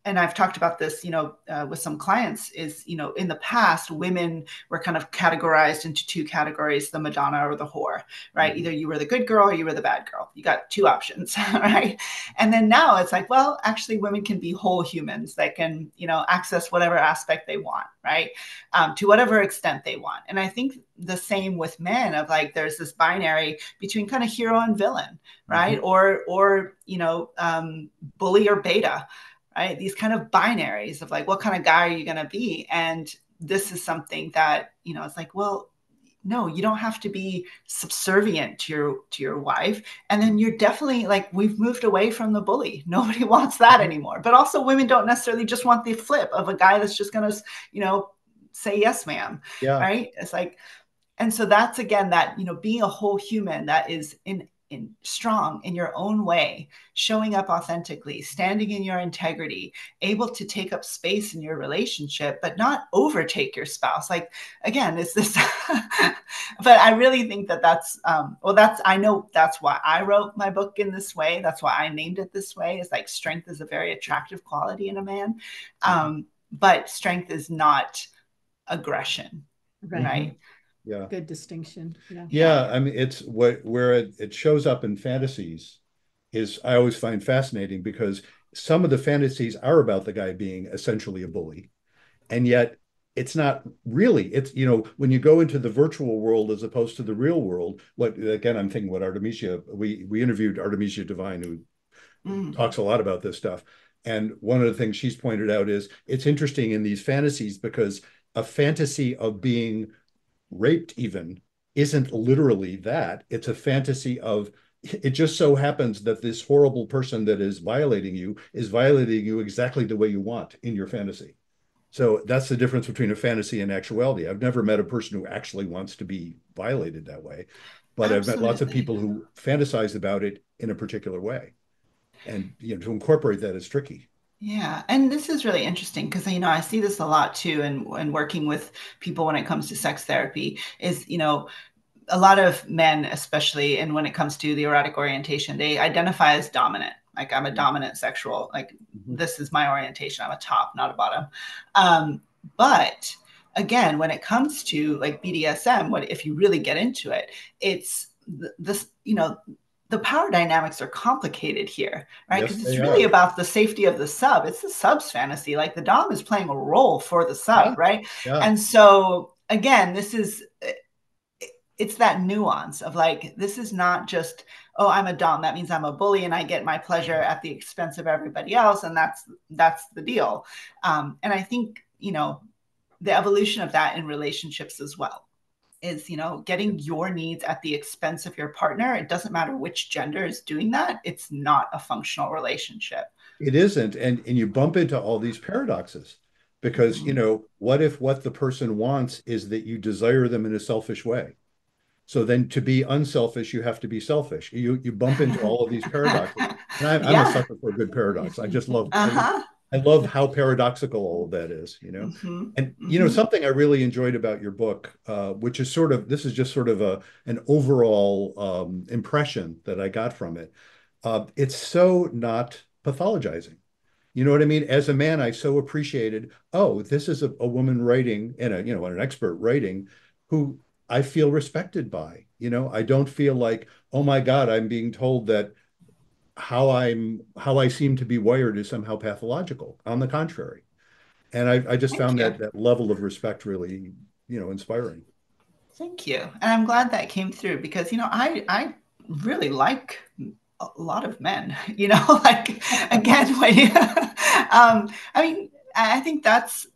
and I've talked about this, with some clients, is, in the past, women were kind of categorized into two categories, the Madonna or the whore, right? Either you were the good girl or you were the bad girl. You got two options, right? And then now it's like, well, actually women can be whole humans that can, access whatever aspect they want, right? To whatever extent they want. And I think the same with men, of like, there's this binary between kind of hero and villain, right? Mhm. Or bully or beta, right? These kind of binaries of like, what kind of guy are you going to be? And this is something that, it's like, well, no, you don't have to be subservient to your wife. And then you're definitely, like, we've moved away from the bully. Nobody wants that anymore. But also women don't necessarily just want the flip of a guy that's just going to, say yes, ma'am. Yeah. Right. It's like, And so that's, again, that, being a whole human that is in strong in your own way, showing up authentically, standing in your integrity, able to take up space in your relationship, but not overtake your spouse. Like, again, it's this, but I really think that I know that's why I wrote my book in this way. That's why I named it this way. It's like, strength is a very attractive quality in a man. But strength is not aggression. Right. Yeah. Good distinction. Yeah. I mean, it's where it shows up in fantasies is, I always find fascinating, because some of the fantasies are about the guy being essentially a bully. And yet it's not really. It's, when you go into the virtual world as opposed to the real world, again, I'm thinking what Artemisia, we interviewed Artemisia Devine, who talks a lot about this stuff. And one of the things she's pointed out is it's interesting in these fantasies, because a fantasy of being raped even isn't literally that. It's a fantasy of, it just so happens that this horrible person that is violating you exactly the way you want in your fantasy. So that's the difference between a fantasy and actuality. I've never met a person who actually wants to be violated that way, but Absolutely. I've met lots of people who fantasize about it in a particular way. And to incorporate that is tricky. Yeah. And this is really interesting because, I see this a lot too. And working with people when it comes to sex therapy is, a lot of men, especially, and when it comes to the erotic orientation, they identify as dominant. Like, I'm a dominant sexual, like, this is my orientation. I'm a top, not a bottom. But again, when it comes to like BDSM, if you really get into it, it's this, the power dynamics are complicated here, right? Because it's really about the safety of the sub. It's the sub's fantasy. Like, the dom is playing a role for the sub, right? Yeah. And so, again, it's that nuance of like, this is not just, oh, I'm a dom, that means I'm a bully and I get my pleasure at the expense of everybody else. And that's the deal. And I think, the evolution of that in relationships as well is, getting your needs at the expense of your partner. It doesn't matter which gender is doing that. It's not a functional relationship. It isn't. And you bump into all these paradoxes because, what if what the person wants is that you desire them in a selfish way? So then to be unselfish, you have to be selfish. You bump into all of these paradoxes. And I'm a sucker for a good paradox. I just love, I love how paradoxical all of that is, And, something I really enjoyed about your book, which is this is just sort of an overall impression that I got from it. It's so not pathologizing. You know what I mean? As a man, I so appreciated, this is a woman writing and an expert writing who I feel respected by. I don't feel like, oh my God, I'm being told that how I seem to be wired is somehow pathological. On the contrary. And I just found that level of respect really, inspiring. Thank you. And I'm glad that came through because, I really like a lot of men, like, again, I think that's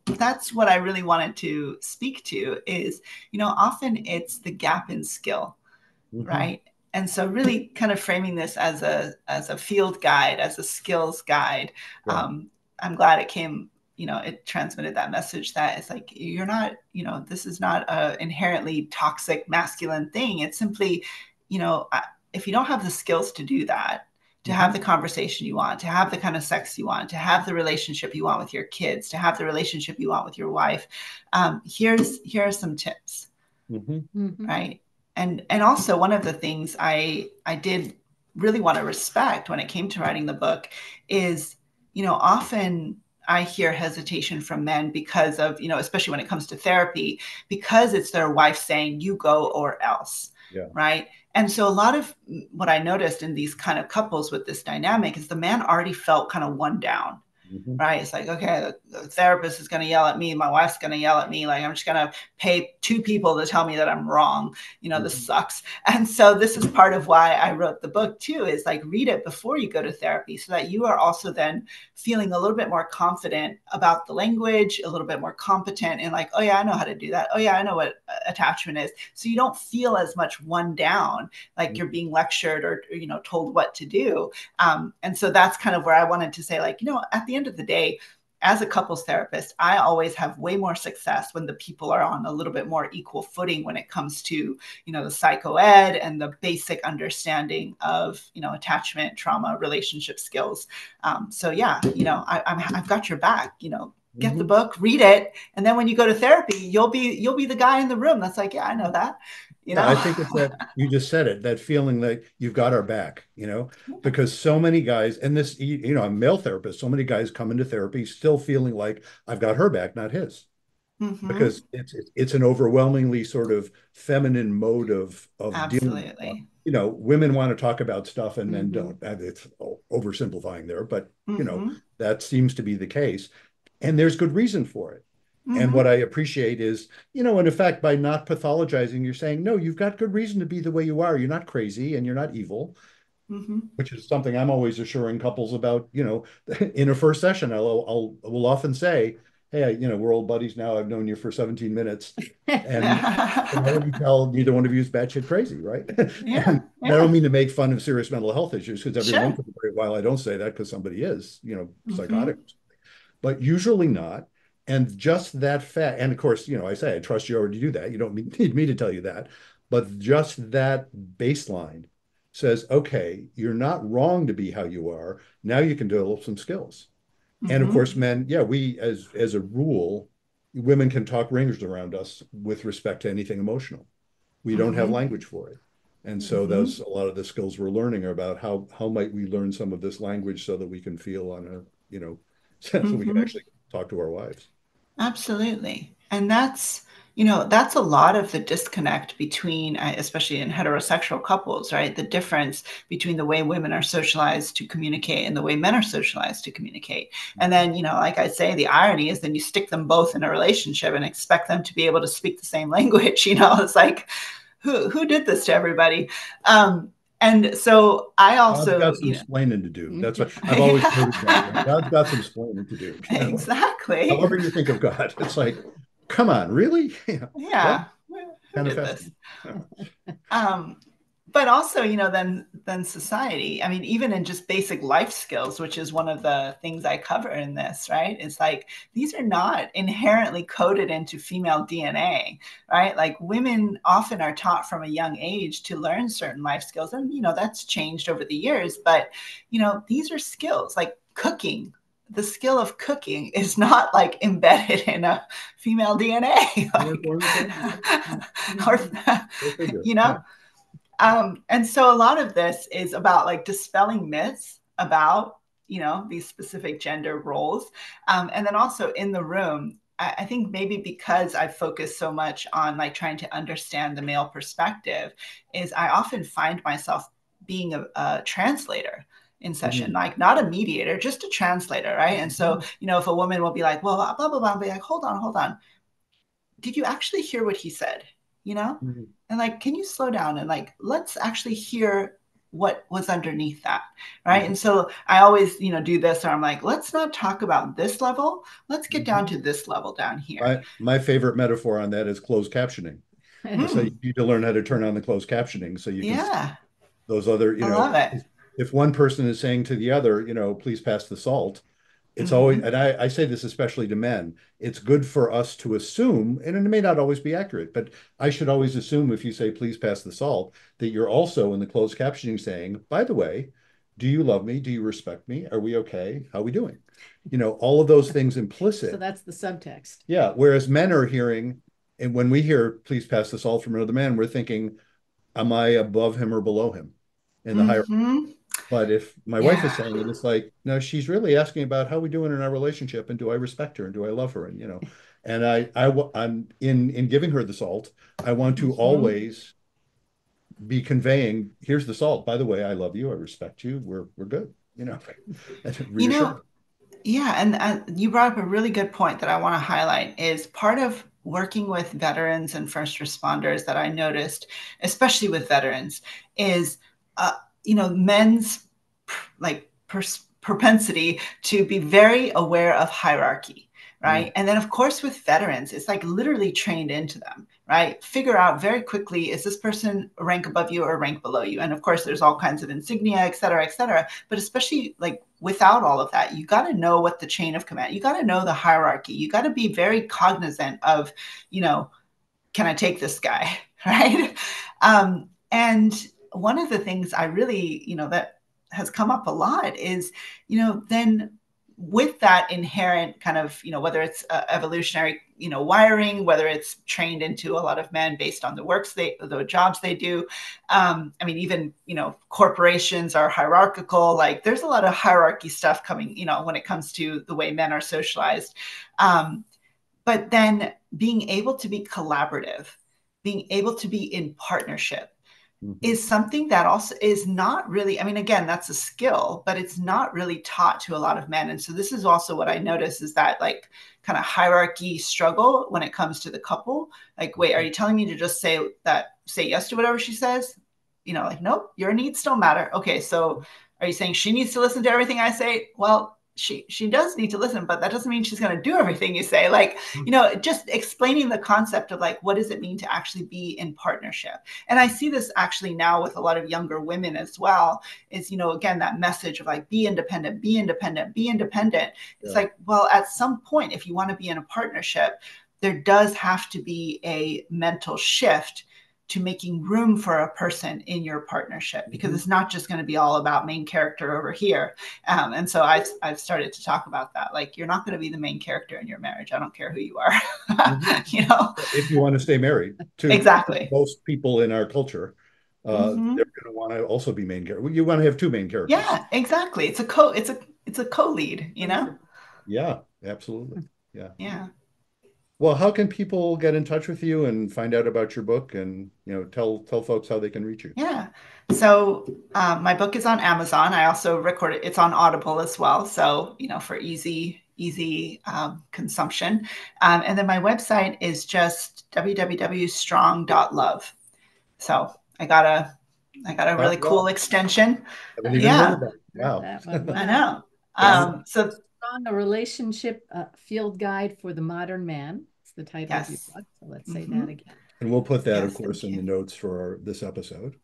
what I really wanted to speak to is, often it's the gap in skill, right? And so really kind of framing this as a field guide, as a skills guide. Yeah. I'm glad it came, it transmitted that message that it's like, you're not, this is not a inherently toxic masculine thing. It's simply, if you don't have the skills to do that, to have the conversation you want, to have the kind of sex you want, to have the relationship you want with your kids, to have the relationship you want with your wife, here are some tips, right? And also one of the things I did really want to respect when it came to writing the book is, often I hear hesitation from men because of, especially when it comes to therapy, because it's their wife saying, you go or else, right? And so a lot of what I noticed in these kind of couples with this dynamic is the man already felt kind of one down. Right. It's like, okay, the therapist is going to yell at me. My wife's going to yell at me. Like, I'm just going to pay 2 people to tell me that I'm wrong. This sucks. And so this is part of why I wrote the book too, is like, read it before you go to therapy so that you are also then feeling a little bit more confident about the language, a little bit more competent and like, oh yeah, I know how to do that. Oh yeah, I know what attachment is. So you don't feel as much one down, like you're being lectured or told what to do. And so that's kind of where I wanted to say, like, at the end of the day, as a couples therapist, I always have way more success when the people are on a little bit more equal footing when it comes to, the psychoed and the basic understanding of, attachment, trauma, relationship skills. So yeah, I've got your back, get the book, read it. And then when you go to therapy, you'll be the guy in the room that's like, yeah, I know that. I think it's that you just said it, that feeling that you've got our back, because so many guys, and this, I'm a male therapist, so many guys come into therapy still feeling like I've got her back, not his. Because it's an overwhelmingly sort of feminine mode of dealing with, women want to talk about stuff and men don't. It's oversimplifying there, but that seems to be the case. And there's good reason for it. And what I appreciate is, and in fact, by not pathologizing, you're saying, no, you've got good reason to be the way you are. You're not crazy and you're not evil, which is something I'm always assuring couples about, in a first session. I will often say, hey, we're old buddies now. I've known you for 17 minutes. And I want to tell neither one of you is batshit crazy, right? And I don't mean to make fun of serious mental health issues, because every once in a great while I don't say that because somebody is, psychotic. But usually not. And just that fact, and of course, I say, I trust you already to do that. You don't need me to tell you that. But just that baseline says, okay, you're not wrong to be how you are. Now you can develop some skills. And of course, men, we, as a rule, women can talk ringers around us with respect to anything emotional. We don't have language for it. And so those, a lot of the skills we're learning are about how might we learn some of this language so that we can feel on a, so we can actually talk to our wives. Absolutely. And that's a lot of the disconnect between, especially in heterosexual couples, right? The difference between the way women are socialized to communicate and the way men are socialized to communicate. And then, like I say, the irony is then you stick them both in a relationship and expect them to be able to speak the same language. It's like, who did this to everybody? And so I also God's got some explaining to do. That's what I've always heard that. God's got some explaining to do. Exactly. However you think of God, it's like, come on, really? Yeah. Kind of fascinating. But also, then society. I mean, even in just basic life skills, which is one of the things I cover in this, right? It's like, these are not inherently coded into female DNA, right? Like, women often are taught from a young age to learn certain life skills. And, that's changed over the years. But, these are skills like cooking. The skill of cooking is not like embedded in a female DNA. And so a lot of this is about like dispelling myths about, these specific gender roles. And then also in the room, I think maybe because I focus so much on like trying to understand the male perspective, is I often find myself being a translator in session, like not a mediator, just a translator, right? And so, if a woman will be like, well, blah, blah, blah, I'll be like, hold on. Did you actually hear what he said? And like, can you slow down and like, let's actually hear what was underneath that, right? And so I always, do this, or I'm like, let's not talk about this level. Let's get down to this level down here. My favorite metaphor on that is closed captioning. So you need to learn how to turn on the closed captioning so you can see those other, I love it. If one person is saying to the other, please pass the salt, it's always, and I say this especially to men, it's good for us to assume, and it may not always be accurate, but I should always assume if you say, please pass the salt, that you're also in the closed captioning saying, by the way, do you love me? Do you respect me? Are we okay? How are we doing? All of those things implicit. So that's the subtext. Yeah. Whereas men are hearing, and when we hear, please pass the salt from another man, we're thinking, am I above him or below him in the hierarchy? But if my wife is saying it, it's like, no, she's really asking about how we doing in our relationship, and do I respect her, and do I love her, and and I'm in giving her the salt, I want to always be conveying, here's the salt. By the way, I love you, I respect you, we're good, reassuring. And you brought up a really good point that I want to highlight. Is part of working with veterans and first responders that I noticed, especially with veterans, is men's like propensity to be very aware of hierarchy, right? And then of course with veterans, it's like literally trained into them, right? Figure out very quickly, is this person a rank above you or a rank below you? And of course there's all kinds of insignia, et cetera, but especially like without all of that, you got to know what the chain of command, you got to know the hierarchy, you got to be very cognizant of, you know, can I take this guy, right? And one of the things I really, you know, that has come up a lot is, you know, then with that inherent kind of, you know, whether it's evolutionary, you know, wiring, whether it's trained into a lot of men based on the jobs they do. I mean, even, you know, corporations are hierarchical. Like there's a lot of hierarchy stuff coming, you know, when it comes to the way men are socialized. But then being able to be collaborative, being able to be in partnership, is something that also is not really, I mean, again, that's a skill, but it's not really taught to a lot of men. And so this is also what I notice is that like kind of hierarchy struggle when it comes to the couple. Like, wait, are you telling me to just say yes to whatever she says? You know, like, nope, your needs don't matter. Okay, so are you saying she needs to listen to everything I say? Well, she does need to listen, but that doesn't mean she's going to do everything you say. Like, you know, just explaining the concept of like, what does it mean to actually be in partnership? And I see this actually now with a lot of younger women as well, is, you know, again, that message of like, be independent, be independent, be independent. It's like, well, at some point, if you want to be in a partnership, there does have to be a mental shift to making room for a person in your partnership, because it's not just going to be all about main character over here. And so I've started to talk about that. Like, you're not going to be the main character in your marriage. I don't care who you are, you know, if you want to stay married to exactly most people in our culture, they're going to want to also be main character. You want to have two main characters. Yeah, exactly. It's a co-lead, you know? Yeah, absolutely. Yeah. Yeah. Well, how can people get in touch with you and find out about your book, and, you know, tell folks how they can reach you? Yeah. So my book is on Amazon. I also record it. It's on Audible as well. So, you know, for easy consumption. And then my website is just www.strong.love. So I got a really cool extension. I haven't even heard of that. Wow. That one. I know. So Strong, a relationship field guide for the modern man. It's the title of your book. So let's say that again. And we'll put that, Yes, of course, in the notes for this episode.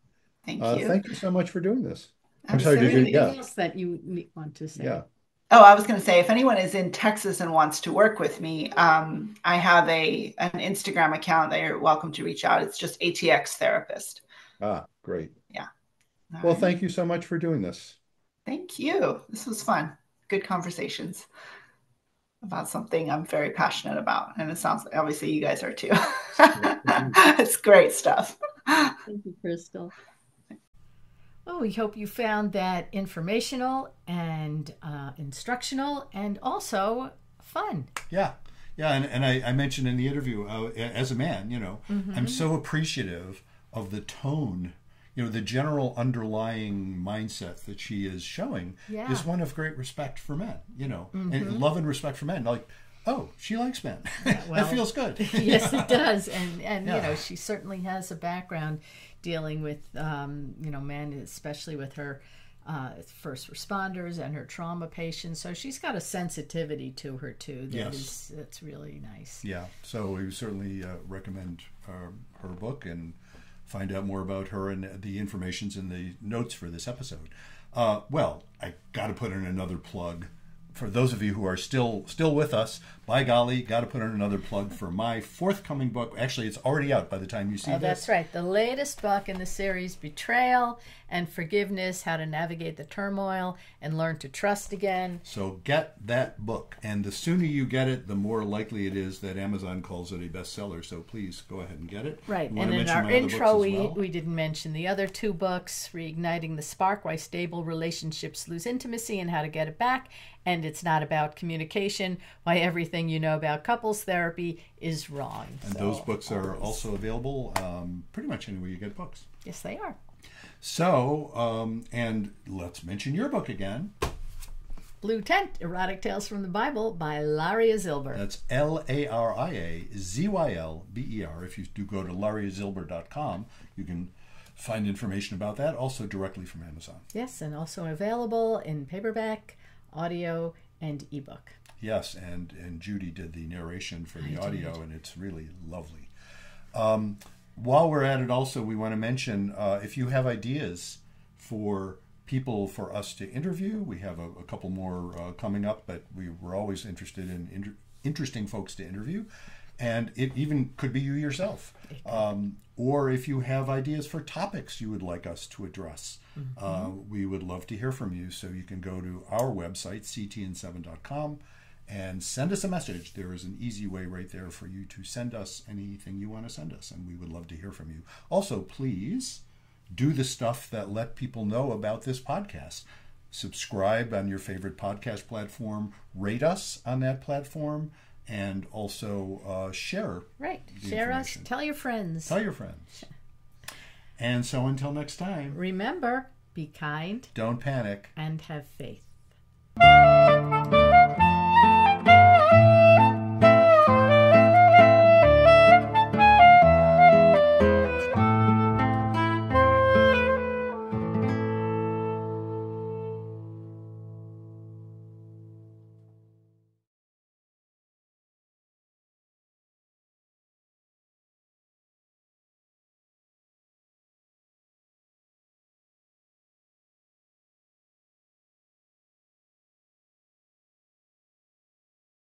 Thank you. Thank you so much for doing this. Absolutely. I'm sorry, did you? Anything else that you want to say? Yeah. Oh, I was going to say, if anyone is in Texas and wants to work with me, I have an Instagram account that you're welcome to reach out. It's just ATX Therapist. Ah, great. Yeah. Well, thank you so much for doing this. Thank you. This was fun. Good conversations about something I'm very passionate about. And it sounds like obviously you guys are too. It's great stuff. Thank you, Kristal. Well, we hope you found that informational and instructional and also fun. Yeah. Yeah. And I mentioned in the interview, as a man, you know, I'm so appreciative of the tone, you know, the general underlying mindset that she is showing is one of great respect for men, you know, and love and respect for men. Like, oh, she likes men. That feels good. Yes, it does. And you know, she certainly has a background dealing with, you know, men, especially with her first responders and her trauma patients. So she's got a sensitivity to her, too. That's really nice. Yeah. So we certainly recommend her book, and find out more about her, and the information's in the notes for this episode. Well, I got to put in another plug. For those of you who are still with us, by golly, got to put in another plug for my forthcoming book. Actually, it's already out by the time you see this. That's right. The latest book in the series, Betrayal and Forgiveness, How to Navigate the Turmoil and Learn to Trust Again. So get that book. And the sooner you get it, the more likely it is that Amazon calls it a bestseller. So please go ahead and get it. Right. And in our intro, we didn't mention the other two books, Reigniting the Spark, Why Stable Relationships Lose Intimacy and How to Get It Back. And It's Not About Communication, Why Everything You Know About Couples Therapy is Wrong. And those books are also available pretty much anywhere you get books. Yes, they are. So, and let's mention your book again. Blue Tent, Erotic Tales from the Bible by Laria Zilber. That's LARIAZYLBER. If you do go to lariazilber.com, you can find information about that, also directly from Amazon. Yes, and also available in paperback, audio, and ebook. Yes, and Judy did the narration for the audio, and it's really lovely. While we're at it, also, we want to mention if you have ideas for people for us to interview, we have a couple more coming up, but we're always interested in interesting folks to interview. And it even could be you yourself. Or if you have ideas for topics you would like us to address, we would love to hear from you. So you can go to our website, ctn7.com, and send us a message. There is an easy way right there for you to send us anything you want to send us, and we would love to hear from you. Also, please do the stuff that let people know about this podcast. Subscribe on your favorite podcast platform, rate us on that platform, and also share. Right. Share us. Tell your friends. Tell your friends. And so until next time, remember, be kind. Don't panic. And have faith.